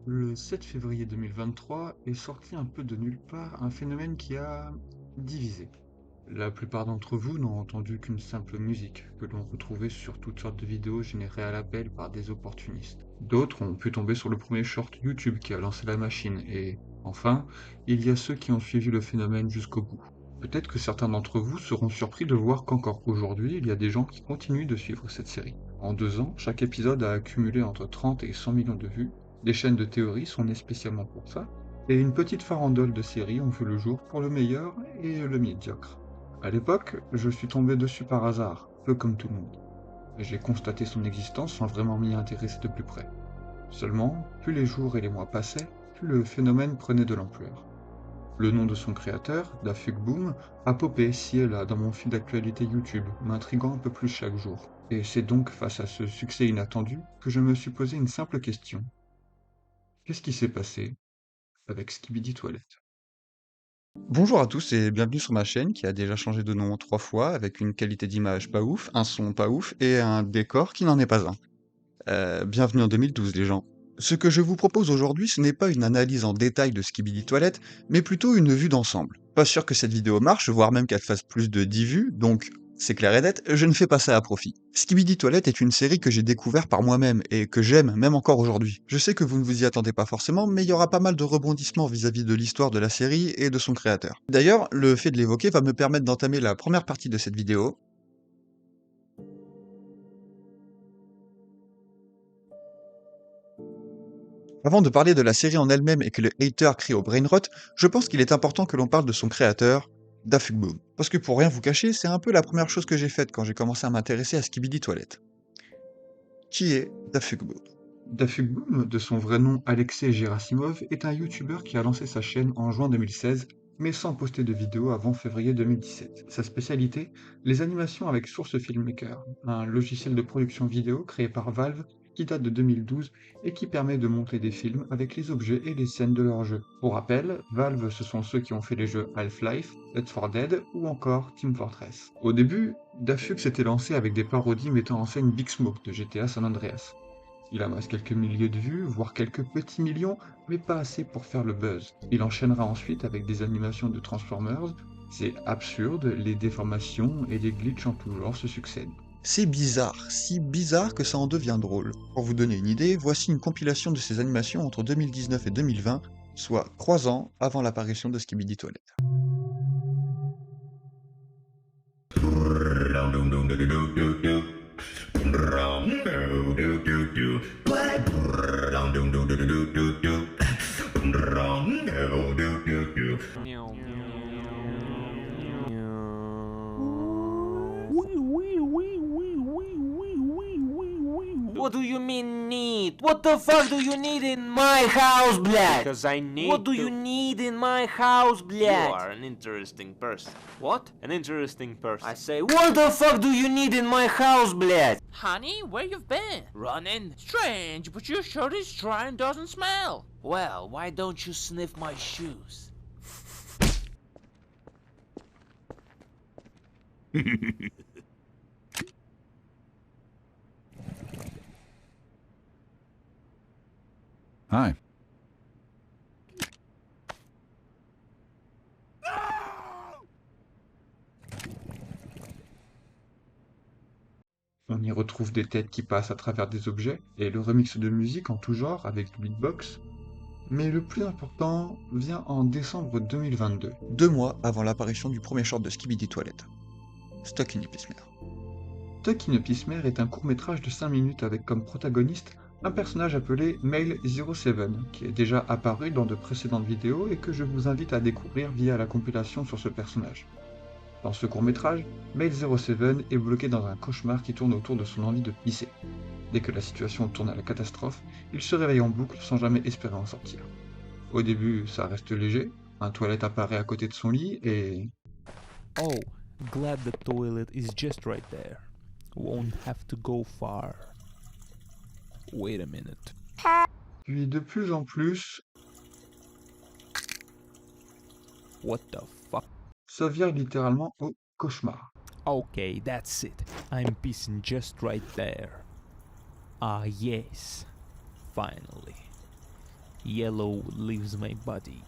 Le 7 février 2023 est sorti un peu de nulle part un phénomène qui a divisé. La plupart d'entre vous n'ont entendu qu'une simple musique que l'on retrouvait sur toutes sortes de vidéos générées à l'appel par des opportunistes. D'autres ont pu tomber sur le premier short YouTube qui a lancé la machine et, enfin, il y a ceux qui ont suivi le phénomène jusqu'au bout. Peut-être que certains d'entre vous seront surpris de voir qu'encore aujourd'hui, il y a des gens qui continuent de suivre cette série. En 2 ans, chaque épisode a accumulé entre 30 et 100 millions de vues. Des chaînes de théorie sont nées spécialement pour ça, et une petite farandole de séries ont vu le jour pour le meilleur et le médiocre. À l'époque, je suis tombé dessus par hasard, peu comme tout le monde. J'ai constaté son existence sans vraiment m'y intéresser de plus près. Seulement, plus les jours et les mois passaient, plus le phénomène prenait de l'ampleur. Le nom de son créateur, Dafuk Boom, a popé ici et là dans mon fil d'actualité YouTube, m'intriguant un peu plus chaque jour. Et c'est donc face à ce succès inattendu que je me suis posé une simple question. Qu'est-ce qui s'est passé avec Skibidi Toilette? Bonjour à tous et bienvenue sur ma chaîne qui a déjà changé de nom 3 fois avec une qualité d'image pas ouf, un son pas ouf et un décor qui n'en est pas un. Bienvenue en 2012 les gens. Ce que je vous propose aujourd'hui, ce n'est pas une analyse en détail de Skibidi Toilette, mais plutôt une vue d'ensemble. Pas sûr que cette vidéo marche, voire même qu'elle fasse plus de 10 vues, donc c'est clair et net, je ne fais pas ça à profit. Skibidi Toilette est une série que j'ai découvert par moi-même et que j'aime même encore aujourd'hui. Je sais que vous ne vous y attendez pas forcément, mais il y aura pas mal de rebondissements vis-à-vis de l'histoire de la série et de son créateur. D'ailleurs, le fait de l'évoquer va me permettre d'entamer la première partie de cette vidéo. Avant de parler de la série en elle-même et que le hater crie au brain rot, je pense qu'il est important que l'on parle de son créateur, Daft Boom. Parce que pour rien vous cacher, c'est un peu la première chose que j'ai faite quand j'ai commencé à m'intéresser à Skibidi Toilette. Qui est Daft Boom? Dafuk Boom, de son vrai nom Alexei Gerasimov, est un youtubeur qui a lancé sa chaîne en juin 2016, mais sans poster de vidéos avant février 2017. Sa spécialité, les animations avec Source Filmmaker, un logiciel de production vidéo créé par Valve qui date de 2012 et qui permet de monter des films avec les objets et les scènes de leur jeu. Pour rappel, Valve, ce sont ceux qui ont fait les jeux Half-Life, Left 4 Dead ou encore Team Fortress. Au début, Dafuk s'était lancé avec des parodies mettant en scène Big Smoke de GTA San Andreas. Il amasse quelques milliers de vues, voire quelques petits millions, mais pas assez pour faire le buzz. Il enchaînera ensuite avec des animations de Transformers. C'est absurde, les déformations et les glitches en tout genre se succèdent. C'est bizarre, si bizarre que ça en devient drôle. Pour vous donner une idée, voici une compilation de ces animations entre 2019 et 2020, soit 3 ans avant l'apparition de Skibidi Toilette. What do you mean need? What the fuck do you need in my house, блядь? Because I need What do to... you need in my house, You блядь? are an interesting person. What? An interesting person. I say, what the fuck do you need in my house, блядь? Honey, where you've been? Running? Strange, but your shirt is dry and doesn't smell. Well, why don't you sniff my shoes? Hi. On y retrouve des têtes qui passent à travers des objets, et le remix de musique en tout genre avec du beatbox. Mais le plus important vient en décembre 2022. 2 mois avant l'apparition du premier short de Skibidi Toilette. Stock in Epismere. Tuck in a Peacemare est un court-métrage de 5 minutes avec comme protagoniste un personnage appelé Mail07, qui est déjà apparu dans de précédentes vidéos et que je vous invite à découvrir via la compilation sur ce personnage. Dans ce court-métrage, Mail07 est bloqué dans un cauchemar qui tourne autour de son envie de pisser. Dès que la situation tourne à la catastrophe, il se réveille en boucle sans jamais espérer en sortir. Au début, ça reste léger, un toilette apparaît à côté de son lit et... Oh, glad the toilet is just right there. Won't have to go far. Wait a minute. Puis de plus en plus, What the fuck? ça vire littéralement au cauchemar. Okay, that's it. I'm pissing just right there. Ah, yes. Finally. Yellow leaves my body.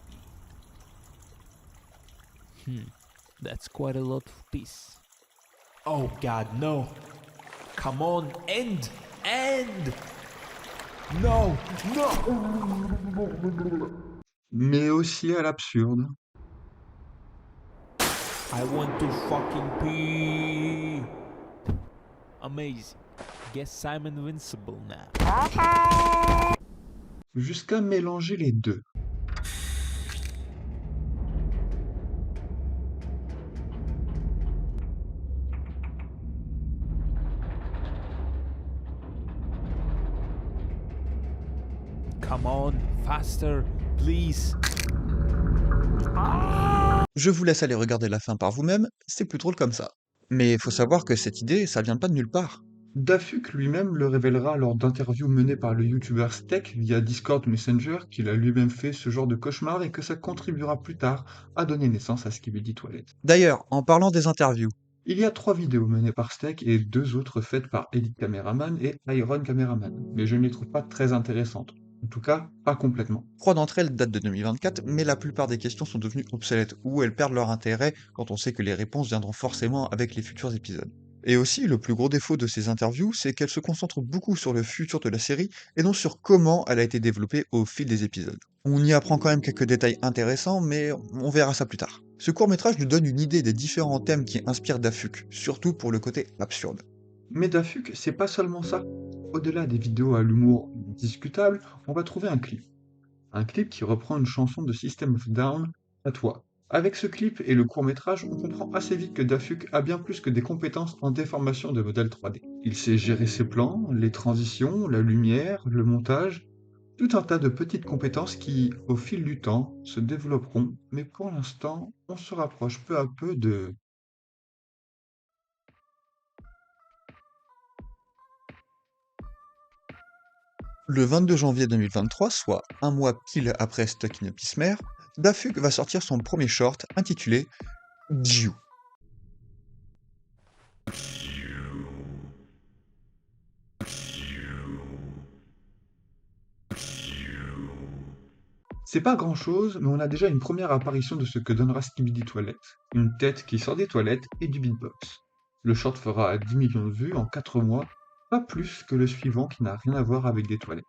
That's quite a lot of peace. Oh god, no. Come on, end! End! No! No! Mais aussi à l'absurde. I want to fucking pee! Amazing. Guess I'm invincible now. Jusqu'à mélanger les deux. Come on, faster, please. Je vous laisse aller regarder la fin par vous-même, c'est plus drôle comme ça. Mais il faut savoir que cette idée, ça vient pas de nulle part. Dafuk lui-même le révélera lors d'interviews menées par le youtubeur Steak via Discord Messenger qu'il a lui-même fait ce genre de cauchemar et que ça contribuera plus tard à donner naissance à Skibidi Toilet. D'ailleurs, en parlant des interviews, Il y a 3 vidéos menées par Steak et 2 autres faites par Edit Cameraman et Iron Cameraman, mais je ne les trouve pas très intéressantes. En tout cas, pas complètement. 3 d'entre elles datent de 2024, mais la plupart des questions sont devenues obsolètes ou elles perdent leur intérêt quand on sait que les réponses viendront forcément avec les futurs épisodes. Et aussi, le plus gros défaut de ces interviews, c'est qu'elles se concentrent beaucoup sur le futur de la série et non sur comment elle a été développée au fil des épisodes. On y apprend quand même quelques détails intéressants, mais on verra ça plus tard. Ce court-métrage nous donne une idée des différents thèmes qui inspirent Dafuk, surtout pour le côté absurde. Mais Dafuk, c'est pas seulement ça. Au-delà des vidéos à l'humour discutable, on va trouver un clip. Un clip qui reprend une chanson de System of a Down, À toi. Avec ce clip et le court-métrage, on comprend assez vite que Dafuk a bien plus que des compétences en déformation de modèles 3D. Il sait gérer ses plans, les transitions, la lumière, le montage, tout un tas de petites compétences qui, au fil du temps, se développeront, mais pour l'instant, on se rapproche peu à peu de... Le 22 janvier 2023, soit un mois pile après Stuck in a Peacemare, Dafuk va sortir son premier short intitulé Jiu. C'est pas grand-chose, mais on a déjà une première apparition de ce que donnera Skibidi Toilet. Une tête qui sort des toilettes et du beatbox. Le short fera 10 millions de vues en 4 mois, pas plus que le suivant qui n'a rien à voir avec des toilettes.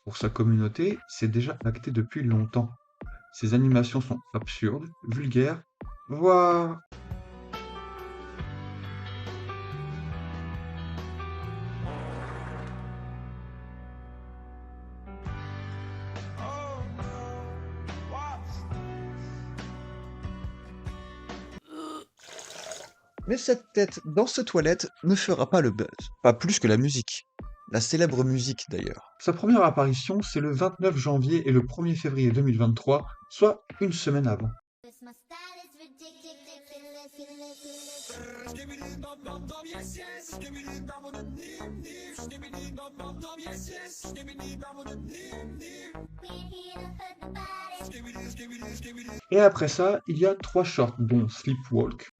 Pour sa communauté, c'est déjà acté depuis longtemps. Ses animations sont absurdes, vulgaires, voire... Mais cette tête dans ce toilette ne fera pas le buzz, pas plus que la musique. La célèbre musique d'ailleurs. Sa première apparition, c'est le 29 janvier et le 1er février 2023, soit une semaine avant. Et après ça, il y a 3 shorts, dont Sleepwalk,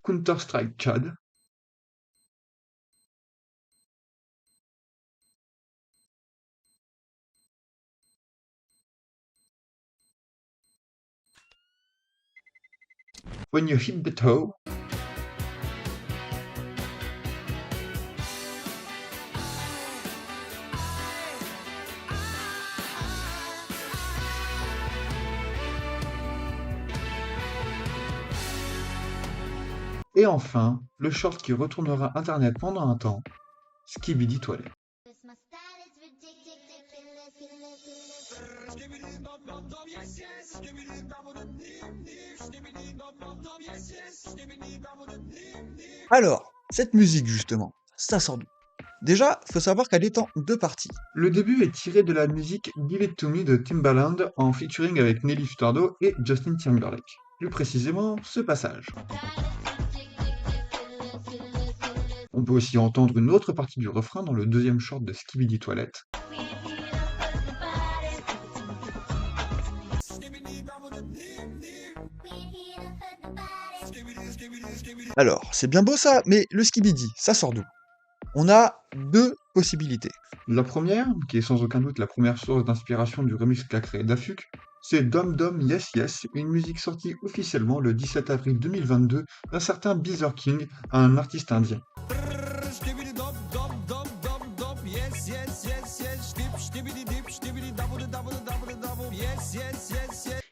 Counter-Strike Chad, When You Hit the Toe, et enfin, le short qui retournera internet pendant un temps, Skibidi Toilet. Alors, cette musique justement, ça sort d'où? Déjà, faut savoir qu'elle est en 2 parties. Le début est tiré de la musique Give It To Me de Timbaland en featuring avec Nelly Furtado et Justin Timberlake. plus précisément ce passage. On peut aussi entendre une autre partie du refrain dans le deuxième short de Skibidi Toilet. Alors, c'est bien beau ça, mais le skibidi, ça sort d'où? On a deux possibilités. La première, qui est sans aucun doute la première source d'inspiration du remix qu'a créé Dafuk, c'est Dom Dom Yes Yes, une musique sortie officiellement le 17 avril 2022 d'un certain Beezer King, un artiste indien.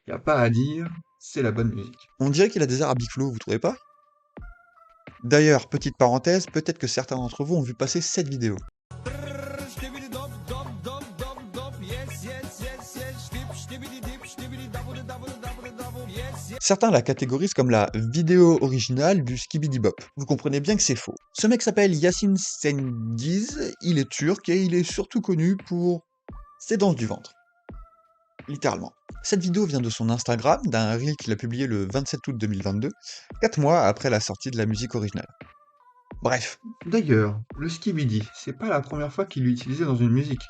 Y a pas à dire, c'est la bonne musique. On dirait qu'il a des airs à Big Flo, vous trouvez pas? D'ailleurs, petite parenthèse, peut-être que certains d'entre vous ont vu passer cette vidéo. Certains la catégorisent comme la vidéo originale du Skibidi Bop. Vous comprenez bien que c'est faux. Ce mec s'appelle Yasin Sengiz, il est turc et il est surtout connu pour ses danses du ventre. Littéralement. Cette vidéo vient de son Instagram, d'un reel qu'il a publié le 27 août 2022, 4 mois après la sortie de la musique originale. Bref, D'ailleurs, le skibidi, c'est pas la première fois qu'il est utilisé dans une musique.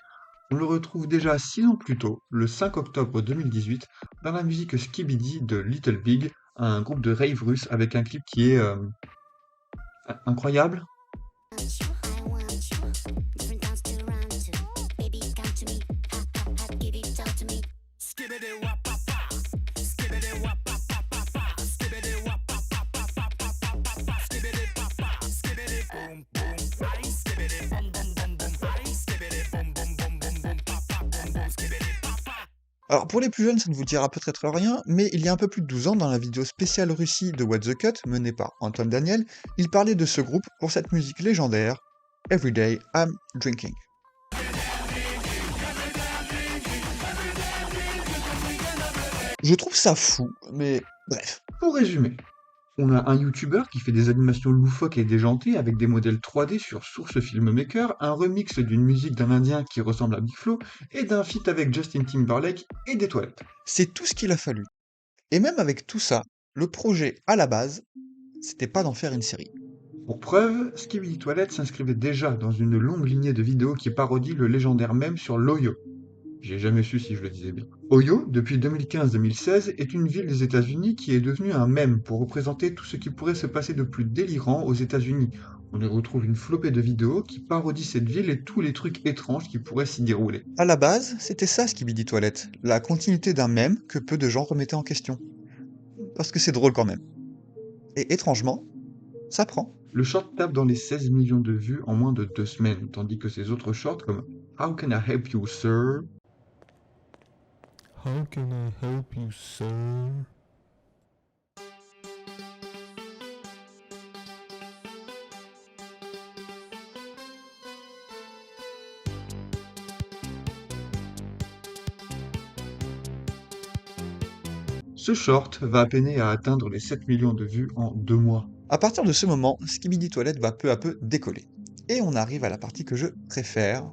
On le retrouve déjà 6 ans plus tôt, le 5 octobre 2018, dans la musique Skibidi de Little Big, un groupe de rave russe avec un clip qui est incroyable. alors pour les plus jeunes, ça ne vous dira peut-être rien, mais il y a un peu plus de 12 ans, dans la vidéo spéciale Russie de What the Cut, menée par Antoine Daniel, il parlait de ce groupe pour cette musique légendaire, Everyday I'm Drinking. Je trouve ça fou, mais bref. Pour résumer, on a un youtubeur qui fait des animations loufoques et déjantées avec des modèles 3D sur Source Filmmaker, un remix d'une musique d'un indien qui ressemble à Big Flo, et d'un feat avec Justin Timberlake et des toilettes. C'est tout ce qu'il a fallu. Et même avec tout ça, le projet à la base, c'était pas d'en faire une série. Pour preuve, Skibidi Toilet s'inscrivait déjà dans une longue lignée de vidéos qui parodient le légendaire mème sur l'Ohio. J'ai jamais su si je le disais bien. Ohio, depuis 2015-2016, est une ville des États-Unis qui est devenue un mème pour représenter tout ce qui pourrait se passer de plus délirant aux États-Unis. On y retrouve une flopée de vidéos qui parodient cette ville et tous les trucs étranges qui pourraient s'y dérouler. À la base, c'était ça Skibidi Toilette, la continuité d'un mème que peu de gens remettaient en question. Parce que c'est drôle quand même. Et étrangement, ça prend. Le short tape dans les 16 millions de vues en moins de 2 semaines, tandis que ses autres shorts comme How Can I Help You Sir? How can I help you, sir? Ce short va peiner à atteindre les 7 millions de vues en 2 mois. À partir de ce moment, Skibidi Toilette va peu à peu décoller. Et on arrive à la partie que je préfère.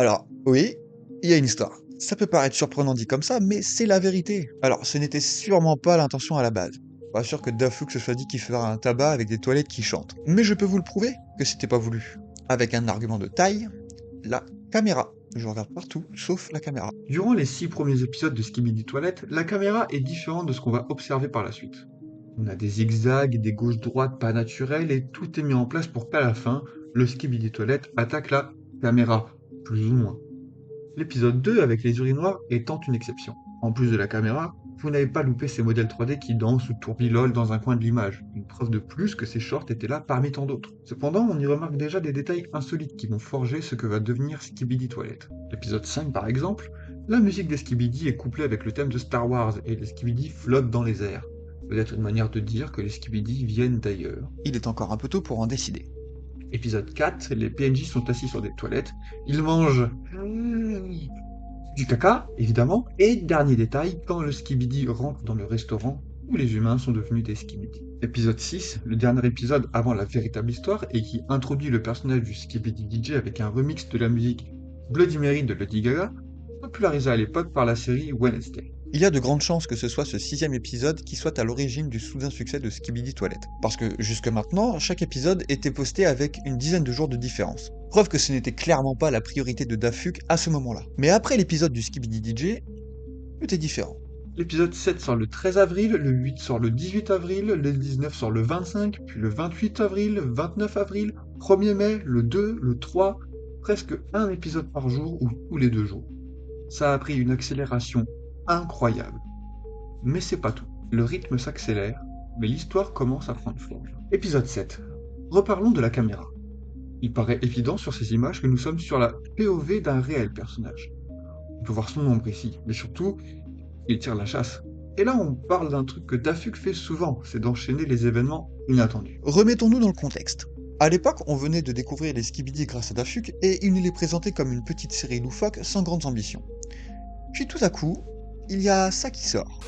Alors, oui, il y a une histoire. Ça peut paraître surprenant dit comme ça, mais c'est la vérité. Alors, ce n'était sûrement pas l'intention à la base. Pas sûr que Dafuk se soit dit qu'il ferait un tabac avec des toilettes qui chantent. Mais je peux vous le prouver que c'était pas voulu. Avec un argument de taille, la caméra. Je regarde partout, sauf la caméra. Durant les 6 premiers épisodes de Skibidi Toilet, la caméra est différente de ce qu'on va observer par la suite. On a des zigzags, des gauches-droites pas naturelles et tout est mis en place pour qu'à la fin, le Skibidi Toilet attaque la caméra, plus ou moins. L'épisode 2 avec les urinoirs étant une exception. En plus de la caméra, vous n'avez pas loupé ces modèles 3D qui dansent ou tourbillolent dans un coin de l'image, une preuve de plus que ces shorts étaient là parmi tant d'autres. Cependant, on y remarque déjà des détails insolites qui vont forger ce que va devenir Skibidi Toilet. L'épisode 5 par exemple, la musique des Skibidi est couplée avec le thème de Star Wars et les Skibidi flottent dans les airs. Peut-être une manière de dire que les Skibidi viennent d'ailleurs. Il est encore un peu tôt pour en décider. Épisode 4, les PNJ sont assis sur des toilettes, ils mangent du caca, évidemment, et dernier détail, quand le Skibidi rentre dans le restaurant où les humains sont devenus des Skibidi. Épisode 6, le dernier épisode avant la véritable histoire et qui introduit le personnage du Skibidi DJ avec un remix de la musique Bloody Mary de Lady Gaga, popularisé à l'époque par la série Wednesday. Il y a de grandes chances que ce soit ce 6e épisode qui soit à l'origine du soudain succès de Skibidi Toilet. Parce que jusque maintenant, chaque épisode était posté avec une dizaine de jours de différence. Preuve que ce n'était clairement pas la priorité de Dafuk à ce moment-là. Mais après l'épisode du Skibidi DJ, tout est différent. L'épisode 7 sort le 13 avril, le 8 sort le 18 avril, le 19 sort le 25, puis le 28 avril, le 29 avril, 1er mai, le 2, le 3, presque un épisode par jour ou tous les 2 jours. Ça a pris une accélération incroyable. Mais c'est pas tout. Le rythme s'accélère, mais l'histoire commence à prendre forme. Épisode 7. Reparlons de la caméra. Il paraît évident sur ces images que nous sommes sur la POV d'un réel personnage. On peut voir son ombre ici, mais surtout, il tire la chasse. Et là, on parle d'un truc que Dafuk fait souvent, c'est d'enchaîner les événements inattendus. Remettons-nous dans le contexte. À l'époque, on venait de découvrir les Skibidi grâce à Dafuk, et il nous les présentait comme une petite série loufoque sans grandes ambitions. Puis tout à coup, il y a ça qui sort.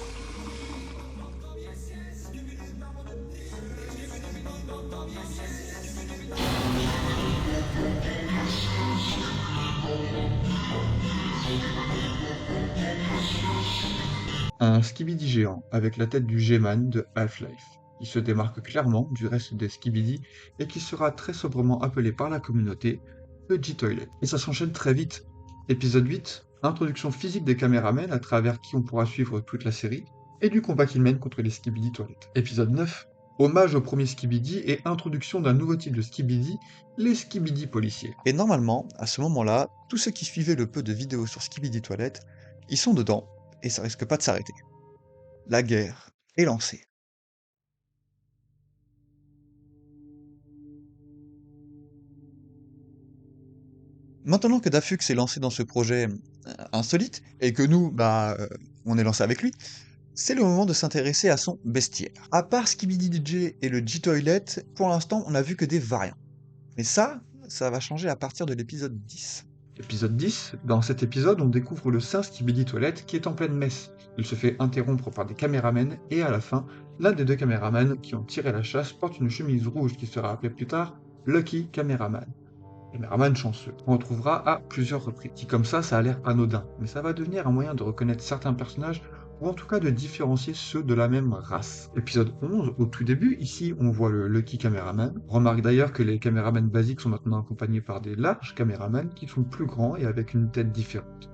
Un Skibidi géant avec la tête du G-Man de Half-Life, qui se démarque clairement du reste des Skibidi et qui sera très sobrement appelé par la communauté le G-Toilet. Et ça s'enchaîne très vite. Épisode 8, introduction physique des caméramens à travers qui on pourra suivre toute la série, et du combat qu'ils mènent contre les Skibidi Toilettes. Épisode 9, hommage au premier Skibidi et introduction d'un nouveau type de Skibidi, les Skibidi policiers. Et normalement, à ce moment-là, tous ceux qui suivaient le peu de vidéos sur Skibidi Toilet, ils sont dedans, et ça risque pas de s'arrêter. La guerre est lancée. Maintenant que Dafuk s'est lancé dans ce projet insolite, et que nous, on est lancé avec lui, c'est le moment de s'intéresser à son bestiaire. À part Skibidi DJ et le G-Toilet, pour l'instant, on n'a vu que des variants. Mais ça va changer à partir de l'épisode 10. Épisode 10, dans cet épisode, on découvre le saint Skibidi Toilet qui est en pleine messe. Il se fait interrompre par des caméramens et à la fin, l'un des deux caméramans qui ont tiré la chasse porte une chemise rouge qui sera appelée plus tard Lucky Cameraman. Caméraman chanceux. On retrouvera à plusieurs reprises. Dit comme ça a l'air anodin, mais ça va devenir un moyen de reconnaître certains personnages ou en tout cas de différencier ceux de la même race. Épisode 11, au tout début, ici on voit le Lucky Cameraman. Remarque d'ailleurs que les caméramans basiques sont maintenant accompagnés par des larges caméramans qui sont plus grands et avec une tête différente.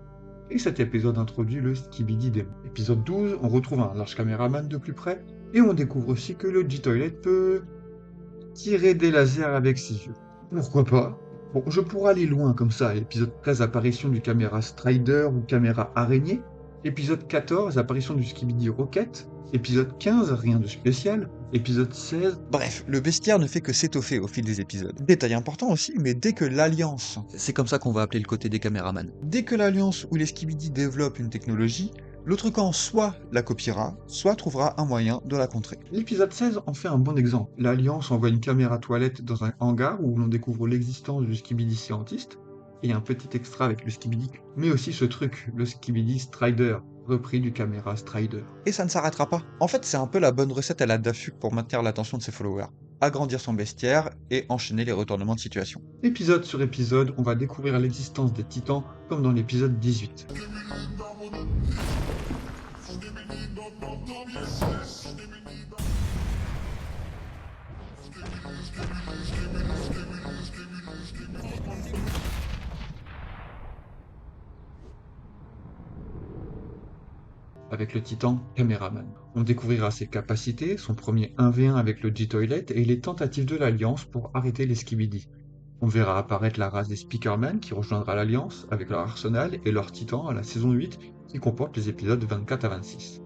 Et cet épisode introduit le Skibidi Demon. Épisode 12, on retrouve un large caméraman de plus près et on découvre aussi que le G-Toilet peut tirer des lasers avec ses yeux. Pourquoi pas? Bon, je pourrais aller loin comme ça. Épisode 13, apparition du caméra Strider ou caméra araignée. Épisode 14, apparition du Skibidi Rocket. Épisode 15, rien de spécial. Épisode 16... Bref, le bestiaire ne fait que s'étoffer au fil des épisodes. Détail important aussi, mais dès que l'Alliance... C'est comme ça qu'on va appeler le côté des caméramans. Dès que l'Alliance ou les Skibidi développent une technologie, l'autre camp soit la copiera, soit trouvera un moyen de la contrer. L'épisode 16 en fait un bon exemple. L'Alliance envoie une caméra toilette dans un hangar où l'on découvre l'existence du Skibidi scientiste, et un petit extra avec le Skibidi, mais aussi ce truc, le Skibidi Strider, repris du caméra Strider. Et ça ne s'arrêtera pas. En fait, c'est un peu la bonne recette à la Dafuk pour maintenir l'attention de ses followers. Agrandir son bestiaire et enchaîner les retournements de situation. Épisode sur épisode, on va découvrir l'existence des titans, comme dans l'épisode 18. Avec le titan Cameraman. On découvrira ses capacités, son premier 1v1 avec le G-Toilet et les tentatives de l'Alliance pour arrêter les Skibidi. On verra apparaître la race des Speakerman qui rejoindra l'Alliance avec leur arsenal et leur titan à la saison 8 qui comporte les épisodes 24 à 26.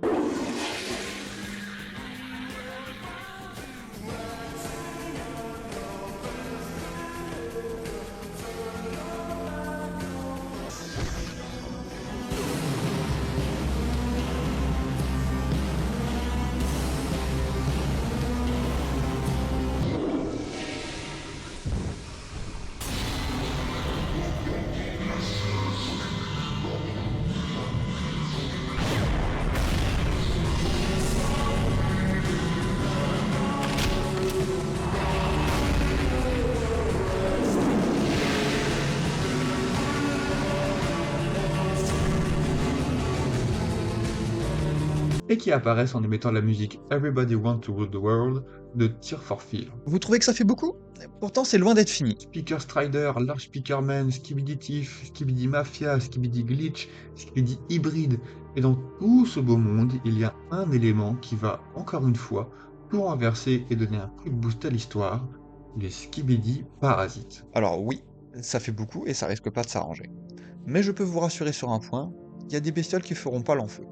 et qui apparaissent en émettant la musique Everybody Want to Rule the World de Tears for Fears. Vous trouvez que ça fait beaucoup? Pourtant, c'est loin d'être fini. Speaker Strider, Large Speakerman, Skibidi Thief, Skibidi Mafia, Skibidi Glitch, Skibidi Hybrid, et dans tout ce beau monde, il y a un élément qui va, encore une fois, tout renverser et donner un coup de boost à l'histoire, les Skibidi Parasites. Alors oui, ça fait beaucoup et ça risque pas de s'arranger. Mais je peux vous rassurer sur un point, il y a des bestioles qui feront pas l'enfeu.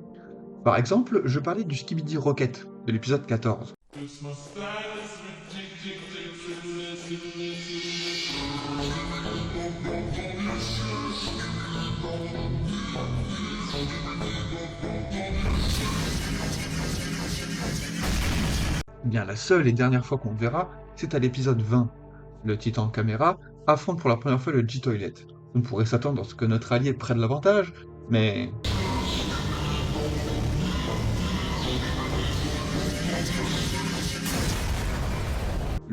Par exemple, je parlais du Skibidi Rocket, de l'épisode 14. Bien, la seule et dernière fois qu'on le verra, c'est à l'épisode 20. Le Titan Caméra affronte pour la première fois le G-Toilet. On pourrait s'attendre à ce que notre allié prenne l'avantage, mais...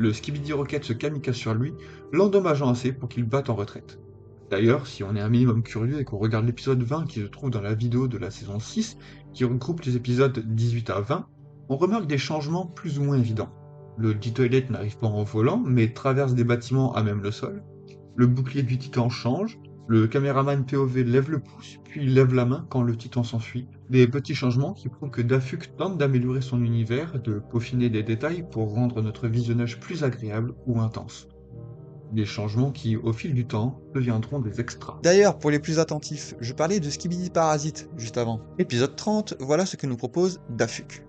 Le Skibidi Rocket se kamikaze sur lui, l'endommageant assez pour qu'il batte en retraite. D'ailleurs, si on est un minimum curieux et qu'on regarde l'épisode 20 qui se trouve dans la vidéo de la saison 6, qui regroupe les épisodes 18 à 20, on remarque des changements plus ou moins évidents. Le G-Toilet n'arrive pas en volant, mais traverse des bâtiments à même le sol. Le bouclier du Titan change, le caméraman POV lève le pouce, puis lève la main quand le Titan s'enfuit. Des petits changements qui prouvent que Dafuk tente d'améliorer son univers, de peaufiner des détails pour rendre notre visionnage plus agréable ou intense. Des changements qui, au fil du temps, deviendront des extras. D'ailleurs, pour les plus attentifs, je parlais de Skibidi Parasite juste avant. Épisode 30, voilà ce que nous propose Dafuk.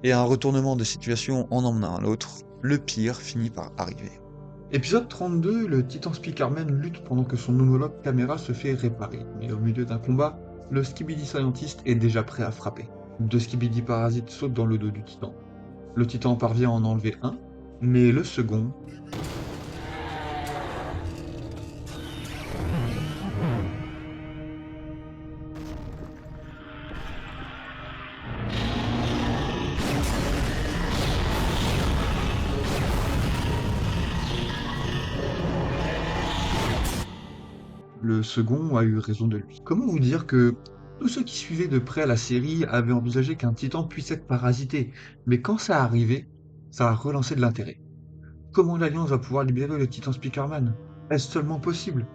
Et un retournement de situation en emmenant un autre, le pire finit par arriver. Épisode 32, le Titan Speakerman lutte pendant que son homologue caméra se fait réparer, mais au milieu d'un combat, le Skibidi Scientist est déjà prêt à frapper. Deux Skibidi Parasites sautent dans le dos du Titan. Le Titan parvient à en enlever un, mais le second... Le second a eu raison de lui. Comment vous dire que tous ceux qui suivaient de près la série avaient envisagé qu'un titan puisse être parasité, mais quand ça arrivait, ça a relancé de l'intérêt. Comment l'Alliance va pouvoir libérer le Titan Speakerman? Est-ce seulement possible?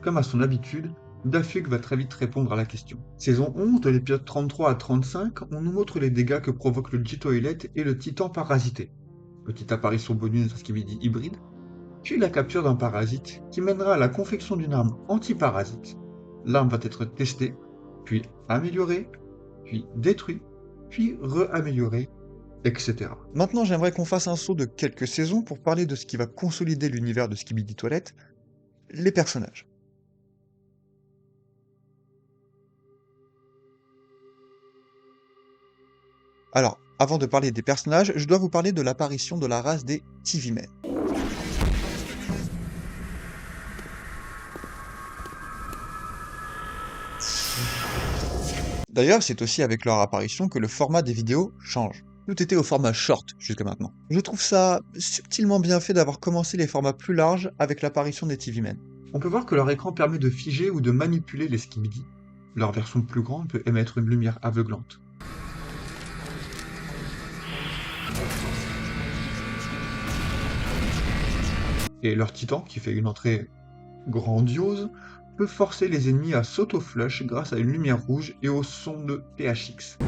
Comme à son habitude, Dafuk va très vite répondre à la question. Saison 11, de l'épisode 33 à 35, on nous montre les dégâts que provoquent le G-Toilet et le Titan parasité. Petite apparition bonus de Skibidi hybride, puis la capture d'un parasite qui mènera à la confection d'une arme anti-parasite. L'arme va être testée, puis améliorée, puis détruite, puis re-améliorée, etc. Maintenant, j'aimerais qu'on fasse un saut de quelques saisons pour parler de ce qui va consolider l'univers de Skibidi Toilet, les personnages. Alors, avant de parler des personnages, je dois vous parler de l'apparition de la race des TV-Men. D'ailleurs, c'est aussi avec leur apparition que le format des vidéos change. Tout était au format short jusqu'à maintenant. Je trouve ça subtilement bien fait d'avoir commencé les formats plus larges avec l'apparition des TV-Men. On peut voir que leur écran permet de figer ou de manipuler les Skibidi. Leur version plus grande peut émettre une lumière aveuglante. Et leur titan, qui fait une entrée grandiose, peut forcer les ennemis à s'auto-flush grâce à une lumière rouge et au son de THX.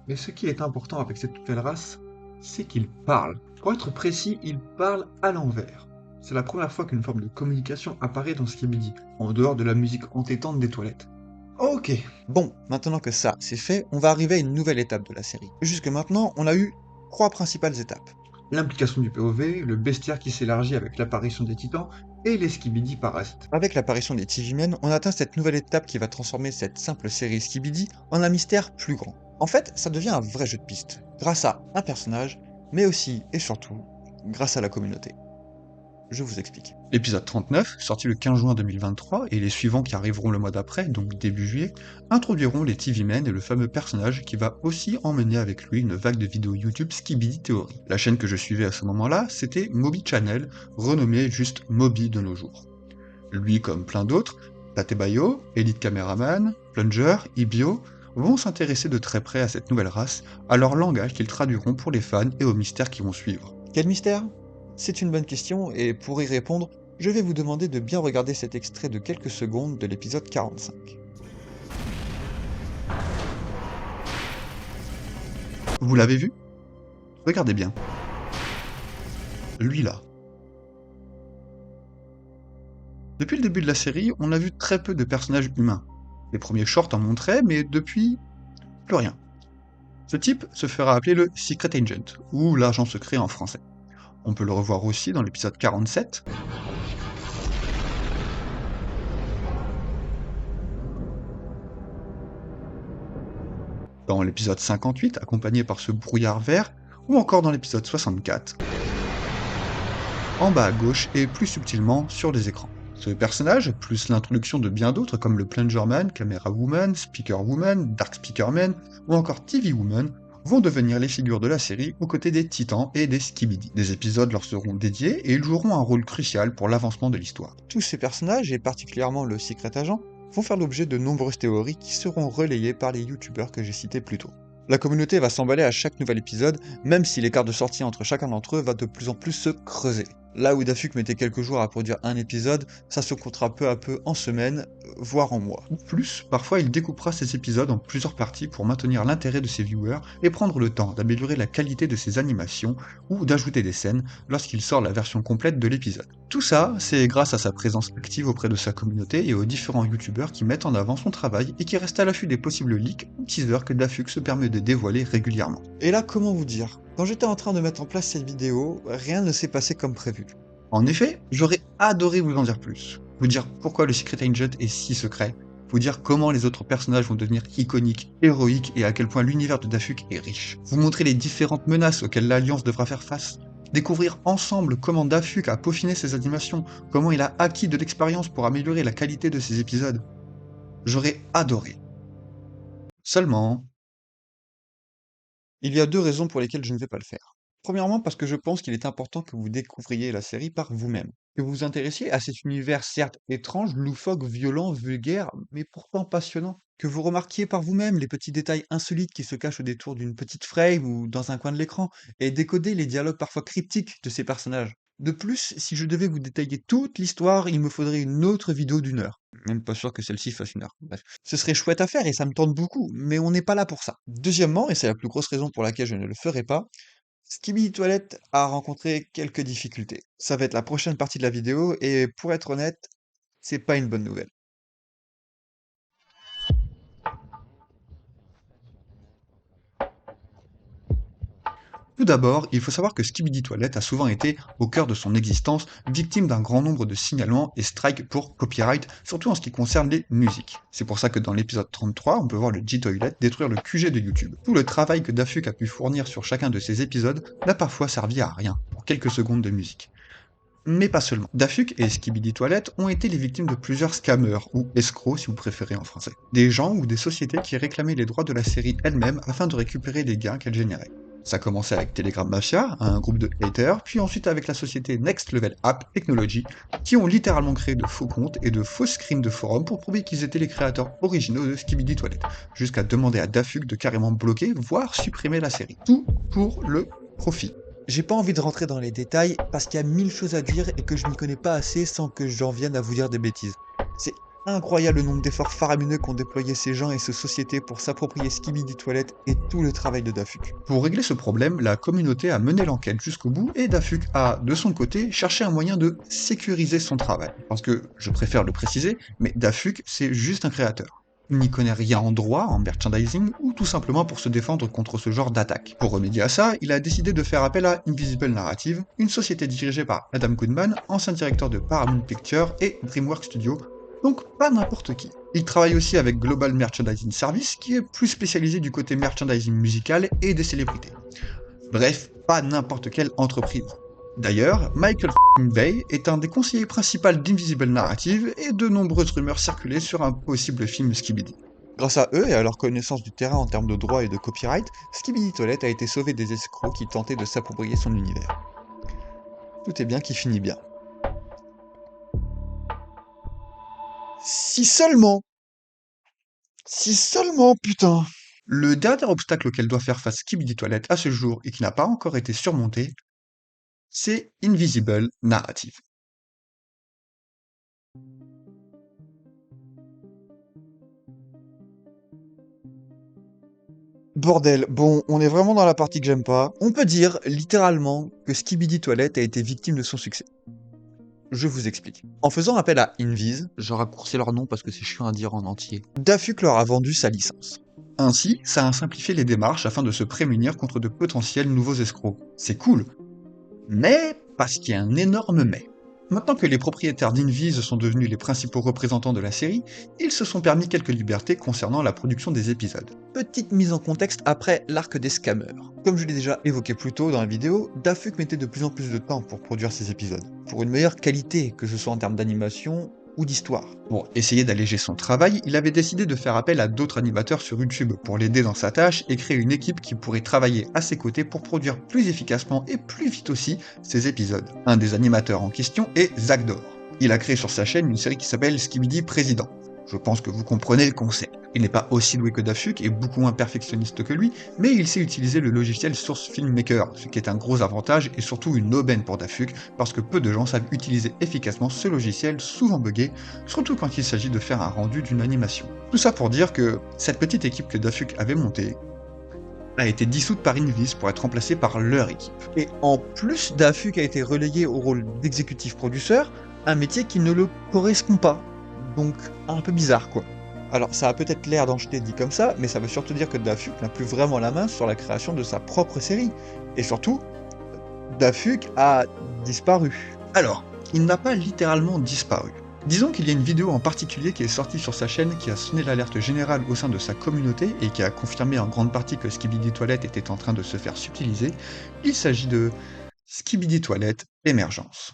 Mais ce qui est important avec cette nouvelle race, c'est qu'ils parlent. Pour être précis, ils parlent à l'envers. C'est la première fois qu'une forme de communication apparaît dans Skibidi, en dehors de la musique entêtante des toilettes. Ok, bon, maintenant que ça c'est fait, on va arriver à une nouvelle étape de la série. Jusque maintenant, on a eu 3 principales étapes. L'implication du POV, le bestiaire qui s'élargit avec l'apparition des titans, et les Skibidi parasites. Avec l'apparition des TV-Men, on atteint cette nouvelle étape qui va transformer cette simple série Skibidi en un mystère plus grand. En fait, ça devient un vrai jeu de piste, grâce à un personnage, mais aussi et surtout grâce à la communauté. je vous explique. L'épisode 39, sorti le 15 juin 2023, et les suivants qui arriveront le mois d'après, donc début juillet, introduiront les TV Men et le fameux personnage qui va aussi emmener avec lui une vague de vidéos YouTube Skibidi Theory. La chaîne que je suivais à ce moment-là, c'était Moby Channel, renommée juste Moby de nos jours. Lui, comme plein d'autres, Tatebayo, Elite Cameraman, Plunger, Ibio, vont s'intéresser de très près à cette nouvelle race, à leur langage qu'ils traduiront pour les fans et aux mystères qui vont suivre. Quel mystère ? C'est une bonne question, et pour y répondre, je vais vous demander de bien regarder cet extrait de quelques secondes de l'épisode 45. Vous l'avez vu ? Regardez bien. Lui là. Depuis le début de la série, on a vu très peu de personnages humains. Les premiers shorts en montraient, mais depuis, plus rien. Ce type se fera appeler le Secret Agent, ou l'agent secret en français. On peut le revoir aussi dans l'épisode 47. Dans l'épisode 58, accompagné par ce brouillard vert, ou encore dans l'épisode 64. En bas à gauche et plus subtilement sur les écrans. Ce personnage, plus l'introduction de bien d'autres comme le Plunger Man, Camera Woman, Speaker Woman, Dark Speaker Man ou encore TV Woman, vont devenir les figures de la série aux côtés des Titans et des Skibidi. Des épisodes leur seront dédiés et ils joueront un rôle crucial pour l'avancement de l'histoire. Tous ces personnages, et particulièrement le Secret Agent, vont faire l'objet de nombreuses théories qui seront relayées par les youtubeurs que j'ai cités plus tôt. La communauté va s'emballer à chaque nouvel épisode, même si l'écart de sortie entre chacun d'entre eux va de plus en plus se creuser. Là où Dafuk mettait quelques jours à produire un épisode, ça se comptera peu à peu en semaines, voire en mois. Ou plus, parfois il découpera ses épisodes en plusieurs parties pour maintenir l'intérêt de ses viewers et prendre le temps d'améliorer la qualité de ses animations ou d'ajouter des scènes lorsqu'il sort la version complète de l'épisode. Tout ça, c'est grâce à sa présence active auprès de sa communauté et aux différents youtubeurs qui mettent en avant son travail et qui restent à l'affût des possibles leaks ou teasers que Dafuk se permet de dévoiler régulièrement. Et là, comment vous dire ? Quand j'étais en train de mettre en place cette vidéo, rien ne s'est passé comme prévu. En effet, j'aurais adoré vous en dire plus. Vous dire pourquoi le Secret Agent est si secret, vous dire comment les autres personnages vont devenir iconiques, héroïques et à quel point l'univers de Dafuk est riche. Vous montrer les différentes menaces auxquelles l'Alliance devra faire face. Découvrir ensemble comment Dafuk a peaufiné ses animations, comment il a acquis de l'expérience pour améliorer la qualité de ses épisodes. J'aurais adoré. Seulement, il y a deux raisons pour lesquelles je ne vais pas le faire. Premièrement, parce que je pense qu'il est important que vous découvriez la série par vous-même, que vous vous intéressiez à cet univers certes étrange, loufoque, violent, vulgaire, mais pourtant passionnant, que vous remarquiez par vous-même les petits détails insolites qui se cachent au détour d'une petite frame ou dans un coin de l'écran, et décoder les dialogues parfois cryptiques de ces personnages. De plus, si je devais vous détailler toute l'histoire, il me faudrait une autre vidéo d'1 heure. Même pas sûr que celle-ci fasse 1 heure. Bref. Ce serait chouette à faire et ça me tente beaucoup, mais on n'est pas là pour ça. Deuxièmement, et c'est la plus grosse raison pour laquelle je ne le ferai pas, Skibidi Toilet a rencontré quelques difficultés. Ça va être la prochaine partie de la vidéo et pour être honnête, c'est pas une bonne nouvelle. Tout d'abord, il faut savoir que Skibidi Toilet a souvent été, au cœur de son existence, victime d'un grand nombre de signalements et strikes pour copyright, surtout en ce qui concerne les musiques. C'est pour ça que dans l'épisode 33, on peut voir le G-Toilet détruire le QG de YouTube. Tout le travail que Dafuk a pu fournir sur chacun de ces épisodes n'a parfois servi à rien, pour quelques secondes de musique. Mais pas seulement. Dafuk et Skibidi Toilet ont été les victimes de plusieurs scammers, ou escrocs si vous préférez en français. Des gens ou des sociétés qui réclamaient les droits de la série elle-même afin de récupérer les gains qu'elle générait. Ça commençait avec Telegram Mafia, un groupe de haters, puis ensuite avec la société Next Level App Technology, qui ont littéralement créé de faux comptes et de faux screens de forums pour prouver qu'ils étaient les créateurs originaux de Skibidi Toilet, jusqu'à demander à Dafuk de carrément bloquer, voire supprimer la série. Tout pour le profit. J'ai pas envie de rentrer dans les détails parce qu'il y a 1000 choses à dire et que je n'y connais pas assez sans que j'en vienne à vous dire des bêtises. C'est incroyable le nombre d'efforts faramineux qu'ont déployé ces gens et ces sociétés pour s'approprier Skibidi Toilet et tout le travail de Dafuk. Pour régler ce problème, la communauté a mené l'enquête jusqu'au bout et Dafuk a, de son côté, cherché un moyen de sécuriser son travail. Parce que, je préfère le préciser, mais Dafuk, c'est juste un créateur. Il n'y connaît rien en droit, en merchandising, ou tout simplement pour se défendre contre ce genre d'attaque. Pour remédier à ça, il a décidé de faire appel à Invisible Narrative, une société dirigée par Adam Goodman, ancien directeur de Paramount Pictures et DreamWorks Studios, donc pas n'importe qui. Il travaille aussi avec Global Merchandising Service, qui est plus spécialisé du côté merchandising musical et des célébrités. Bref, pas n'importe quelle entreprise. D'ailleurs, Michael Bay est un des conseillers principaux d'Invisible Narrative et de nombreuses rumeurs circulaient sur un possible film Skibidi. Grâce à eux et à leur connaissance du terrain en termes de droit et de copyright, Skibidi Toilet a été sauvé des escrocs qui tentaient de s'approprier son univers. Tout est bien qui finit bien. Si seulement, putain. Le dernier obstacle auquel doit faire face Skibidi Toilet à ce jour et qui n'a pas encore été surmonté, c'est Invisible Narrative. Bordel, bon, on est vraiment dans la partie que j'aime pas. On peut dire, littéralement, que Skibidi Toilet a été victime de son succès. Je vous explique. En faisant appel à Invis, je raccourcis leur nom parce que c'est chiant à dire en entier, Dafuk leur a vendu sa licence. Ainsi, ça a simplifié les démarches afin de se prémunir contre de potentiels nouveaux escrocs. C'est cool. Mais, parce qu'il y a un énorme mais. Maintenant que les propriétaires d'Invis sont devenus les principaux représentants de la série, ils se sont permis quelques libertés concernant la production des épisodes. Petite mise en contexte après l'arc des scammers. Comme je l'ai déjà évoqué plus tôt dans la vidéo, Dafuk mettait de plus en plus de temps pour produire ses épisodes, pour une meilleure qualité, que ce soit en termes d'animation ou d'histoire. Pour essayer d'alléger son travail, il avait décidé de faire appel à d'autres animateurs sur YouTube pour l'aider dans sa tâche et créer une équipe qui pourrait travailler à ses côtés pour produire plus efficacement et plus vite aussi ses épisodes. Un des animateurs en question est Zagdor. Il a créé sur sa chaîne une série qui s'appelle Skibidi Président. Je pense que vous comprenez le concept. Il n'est pas aussi doué que Dafuk et beaucoup moins perfectionniste que lui, mais il sait utiliser le logiciel Source Filmmaker, ce qui est un gros avantage et surtout une aubaine pour Dafuk, parce que peu de gens savent utiliser efficacement ce logiciel souvent buggé, surtout quand il s'agit de faire un rendu d'une animation. Tout ça pour dire que cette petite équipe que Dafuk avait montée a été dissoute par Invis pour être remplacée par leur équipe. Et en plus, Dafuk a été relégué au rôle d'exécutif producteur, un métier qui ne le correspond pas. Donc, un peu bizarre quoi. Alors, ça a peut-être l'air d'en jeter dit comme ça, mais ça veut surtout dire que Dafuk n'a plus vraiment la main sur la création de sa propre série. Et surtout, Dafuk a disparu. Alors, il n'a pas littéralement disparu. Disons qu'il y a une vidéo en particulier qui est sortie sur sa chaîne qui a sonné l'alerte générale au sein de sa communauté et qui a confirmé en grande partie que Skibidi Toilet était en train de se faire subtiliser. Il s'agit de Skibidi Toilet Émergence.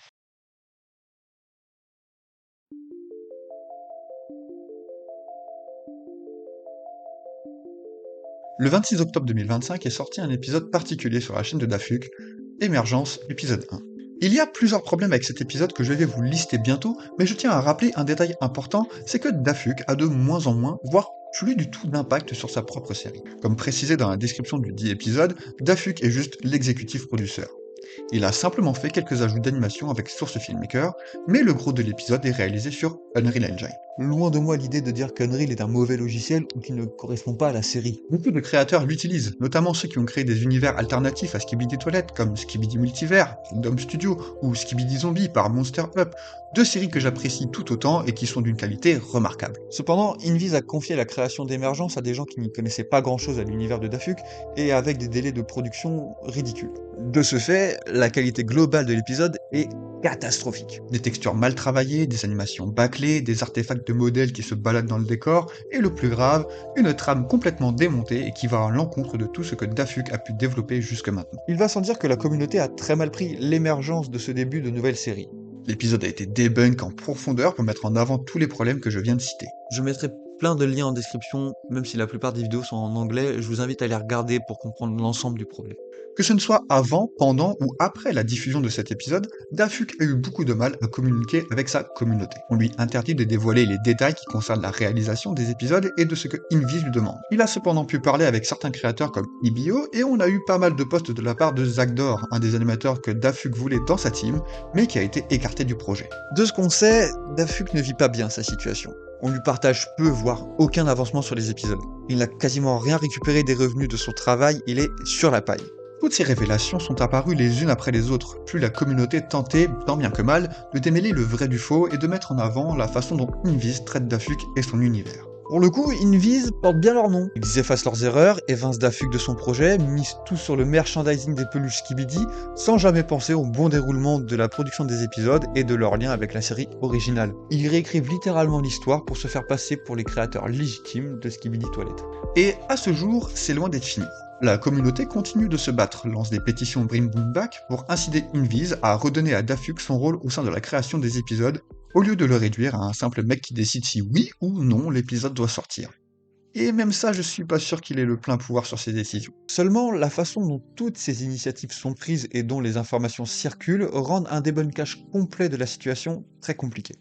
Le 26 octobre 2025 est sorti un épisode particulier sur la chaîne de Dafuk, Émergence, épisode 1. Il y a plusieurs problèmes avec cet épisode que je vais vous lister bientôt, mais je tiens à rappeler un détail important, c'est que Dafuk a de moins en moins, voire plus du tout d'impact sur sa propre série. Comme précisé dans la description du dit épisode, Dafuk est juste l'exécutif producteur. Il a simplement fait quelques ajouts d'animation avec Source Filmmaker, mais le gros de l'épisode est réalisé sur Unreal Engine. Loin de moi l'idée de dire qu'Unreal est un mauvais logiciel ou qu'il ne correspond pas à la série. Beaucoup de créateurs l'utilisent, notamment ceux qui ont créé des univers alternatifs à Skibidi Toilet, comme Skibidi Multivers, Kingdom Studio, ou Skibidi Zombie par Monster Up, deux séries que j'apprécie tout autant et qui sont d'une qualité remarquable. Cependant, Invis a confié la création d'Émergence à des gens qui n'y connaissaient pas grand chose à l'univers de Dafuk, et avec des délais de production ridicules. De ce fait, la qualité globale de l'épisode est catastrophique. Des textures mal travaillées, des animations bâclées, des artefacts de modèles qui se baladent dans le décor, et le plus grave, une trame complètement démontée et qui va à l'encontre de tout ce que Dafuk a pu développer jusque maintenant. Il va sans dire que la communauté a très mal pris l'émergence de ce début de nouvelle série. L'épisode a été débunk en profondeur pour mettre en avant tous les problèmes que je viens de citer. Je mettrai plein de liens en description, même si la plupart des vidéos sont en anglais, je vous invite à les regarder pour comprendre l'ensemble du problème. Que ce ne soit avant, pendant ou après la diffusion de cet épisode, Dafuk a eu beaucoup de mal à communiquer avec sa communauté. On lui interdit de dévoiler les détails qui concernent la réalisation des épisodes et de ce que Invis lui demande. Il a cependant pu parler avec certains créateurs comme Ibio et on a eu pas mal de posts de la part de Zagdor, un des animateurs que Dafuk voulait dans sa team, mais qui a été écarté du projet. De ce qu'on sait, Dafuk ne vit pas bien sa situation. On lui partage peu, voire aucun avancement sur les épisodes. Il n'a quasiment rien récupéré des revenus de son travail, il est sur la paille. Toutes ces révélations sont apparues les unes après les autres, plus la communauté tentait, tant bien que mal, de démêler le vrai du faux et de mettre en avant la façon dont Invis traite Dafuk et son univers. Pour le coup, Invis porte bien leur nom. Ils effacent leurs erreurs, évincent Dafuk de son projet, misent tout sur le merchandising des peluches Skibidi, sans jamais penser au bon déroulement de la production des épisodes et de leur lien avec la série originale. Ils réécrivent littéralement l'histoire pour se faire passer pour les créateurs légitimes de Skibidi Toilet. Et à ce jour, c'est loin d'être fini. La communauté continue de se battre, lance des pétitions Bring Boom Back pour inciter Invis à redonner à Dafuk son rôle au sein de la création des épisodes, au lieu de le réduire à un simple mec qui décide si oui ou non l'épisode doit sortir. Et même ça, je suis pas sûr qu'il ait le plein pouvoir sur ses décisions. Seulement, la façon dont toutes ces initiatives sont prises et dont les informations circulent rendent un débunkage complet de la situation très compliqué.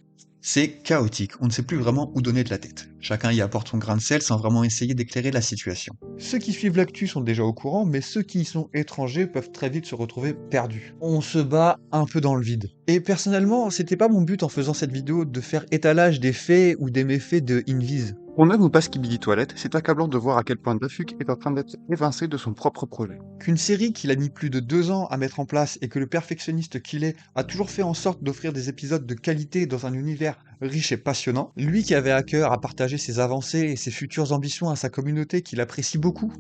C'est chaotique, on ne sait plus vraiment où donner de la tête. Chacun y apporte son grain de sel sans vraiment essayer d'éclairer la situation. Ceux qui suivent l'actu sont déjà au courant, mais ceux qui y sont étrangers peuvent très vite se retrouver perdus. On se bat un peu dans le vide. Et personnellement, c'était pas mon but en faisant cette vidéo de faire étalage des faits ou des méfaits de Invis. On aime ou pas Skibidi Toilet, c'est accablant de voir à quel point Dafuk est en train d'être évincé de son propre projet. Qu'une série qu'il a mis plus de 2 ans à mettre en place et que le perfectionniste qu'il est a toujours fait en sorte d'offrir des épisodes de qualité dans un univers riche et passionnant, lui qui avait à cœur à partager ses avancées et ses futures ambitions à sa communauté qu'il apprécie beaucoup.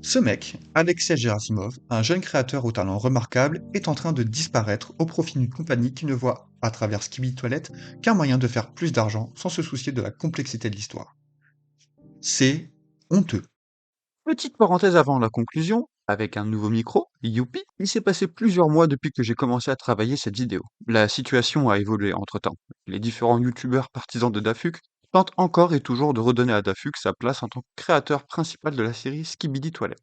Ce mec, Alexei Gerasimov, un jeune créateur au talent remarquable, est en train de disparaître au profit d'une compagnie qui ne voit, à travers Skibidi Toilet, qu'un moyen de faire plus d'argent sans se soucier de la complexité de l'histoire. C'est honteux. Petite parenthèse avant la conclusion, avec un nouveau micro, youpi, il s'est passé plusieurs mois depuis que j'ai commencé à travailler cette vidéo. La situation a évolué entre-temps. Les différents youtubeurs partisans de Dafuk tentent encore et toujours de redonner à Dafuk sa place en tant que créateur principal de la série Skibidi Toilet.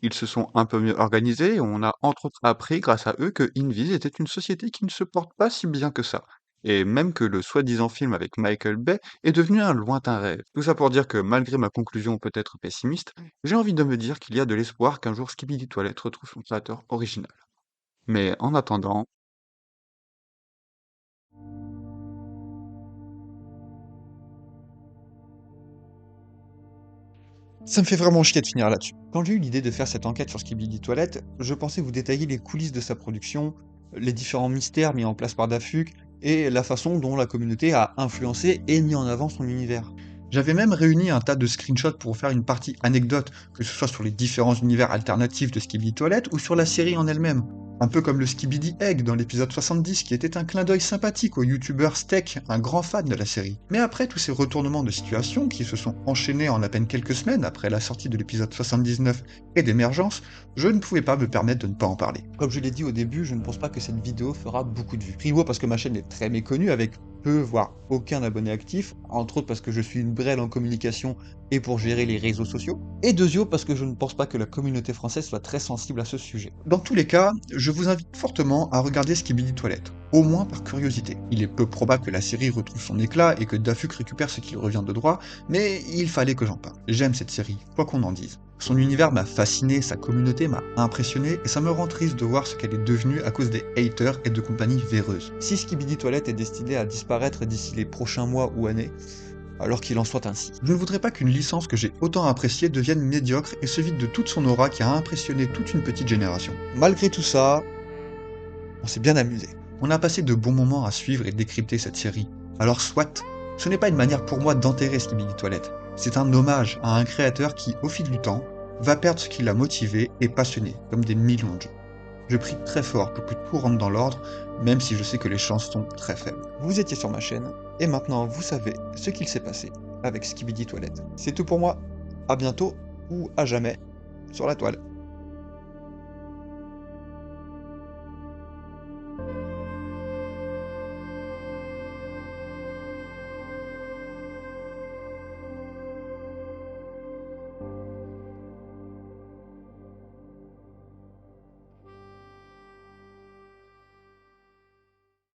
Ils se sont un peu mieux organisés et on a entre autres appris grâce à eux que Invis était une société qui ne se porte pas si bien que ça. Et même que le soi-disant film avec Michael Bay est devenu un lointain rêve. Tout ça pour dire que malgré ma conclusion peut-être pessimiste, j'ai envie de me dire qu'il y a de l'espoir qu'un jour Skibidi Toilet retrouve son créateur original. Mais en attendant, Ça me fait vraiment chier de finir là-dessus. Quand j'ai eu l'idée de faire cette enquête sur Skibidi Toilet, je pensais vous détailler les coulisses de sa production, les différents mystères mis en place par Dafuk, et la façon dont la communauté a influencé et mis en avant son univers. J'avais même réuni un tas de screenshots pour faire une partie anecdote, que ce soit sur les différents univers alternatifs de Skibidi Toilet ou sur la série en elle-même. Un peu comme le Skibidi Egg dans l'épisode 70, qui était un clin d'œil sympathique au youtubeur Steak, un grand fan de la série. Mais après tous ces retournements de situation qui se sont enchaînés en à peine quelques semaines après la sortie de l'épisode 79 et d'émergence, je ne pouvais pas me permettre de ne pas en parler. Comme je l'ai dit au début, je ne pense pas que cette vidéo fera beaucoup de vues. Primo parce que ma chaîne est très méconnue avec peu voire aucun abonné actif, entre autres parce que je suis une brêle en communication et pour gérer les réseaux sociaux, et deuxio parce que je ne pense pas que la communauté française soit très sensible à ce sujet. Dans tous les cas, je vous invite fortement à regarder Skibidi Toilet, au moins par curiosité. Il est peu probable que la série retrouve son éclat et que Dafuk récupère ce qui lui revient de droit, mais il fallait que j'en parle. J'aime cette série, quoi qu'on en dise. Son univers m'a fasciné, sa communauté m'a impressionné, et ça me rend triste de voir ce qu'elle est devenue à cause des haters et de compagnies véreuses. Si Skibidi Toilet est destiné à disparaître d'ici les prochains mois ou années, alors qu'il en soit ainsi. Je ne voudrais pas qu'une licence que j'ai autant appréciée devienne médiocre et se vide de toute son aura qui a impressionné toute une petite génération. Malgré tout ça, on s'est bien amusé. On a passé de bons moments à suivre et décrypter cette série. Alors soit, ce n'est pas une manière pour moi d'enterrer Skibidi Toilet. C'est un hommage à un créateur qui, au fil du temps, va perdre ce qui l'a motivé et passionné, comme des millions de gens. Je prie très fort pour que tout rentre dans l'ordre, même si je sais que les chances sont très faibles. Vous étiez sur ma chaîne, et maintenant vous savez ce qu'il s'est passé avec Skibidi Toilet. C'est tout pour moi, à bientôt, ou à jamais, sur la toile.